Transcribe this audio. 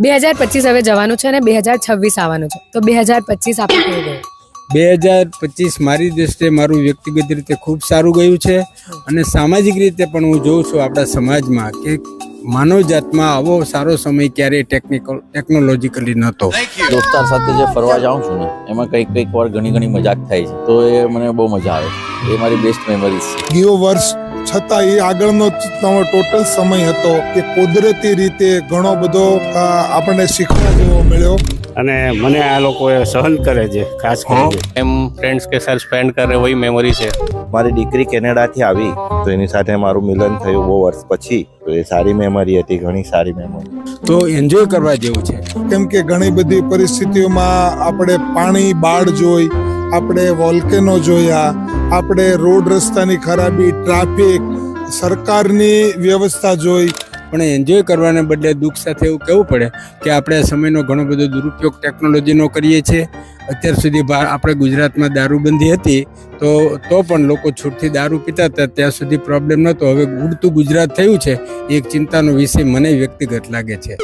2025 હવે જવાનું છે અને 2026 આવવાનું છે, તો 2025 આપણે કેવું ગયું? 2025 મારી દ્રષ્ટિએ મારું વ્યક્તિગત રીતે ખૂબ સારું ગયું છે અને સામાજિક રીતે પણ હું જોઉં છું આપણા સમાજમાં કે માનવ જાતમાં આવો સારો સમય ક્યારેય ટેકનોલોજીકલી નહોતો. દોસ્તાર સાથે જે ફરવા જાઉં છું ને એમાં કંઈક વાર ઘણી મજાક થાય છે, તો એ મને બહુ મજા આવે છે. એ મારી બેસ્ટ મેમરીઝ છે. ગયો વર્ષ છતાં એ આગળનો ટોટલ સમય હતો કે કુદરતી રીતે ઘણો બધો આપણને શીખવા જેવો મળ્યો અને મને આ લોકો સહન કરે છે, ખાસ કરીને એમ ફ્રેન્ડ્સ કે સાथ સ્પેન્ડ કરે વही મેમરી છે. મારી દીકરી કેનેડાથી આવી તો એની સાથે મારું મિલન થયું બહુ વર્ષ પછી, તો એ સારી મેમરી હતી, ઘણી સારી મેમરી. તો એન્જોય કરવા જેવું છે. કેમ કે ઘણી બધી પરિસ્થિતિઓમાં આપણે પાણી બાળ જોઈ, આપણે વોલ્કેનો જોયા, આપણે રોડ રસ્તાની ખરાબી, ટ્રાફિક, સરકારની વ્યવસ્થા જોઈ, પણ એન્જોય કરવાને બદલે દુઃખ સાથે એવું કહેવું પડે કે આપણે આ સમયનો ઘણો બધો દુરુપયોગ ટેકનોલોજીનો કરીએ છીએ. અત્યાર સુધી આપણે ગુજરાતમાં દારૂબંધી હતી તો પણ લોકો છૂટથી દારૂ પીતા હતા, ત્યાં સુધી પ્રોબ્લેમ નહોતો. હવે ઉડતું ગુજરાત થયું છે, એક ચિંતાનો વિષય મને વ્યક્તિગત લાગે છે.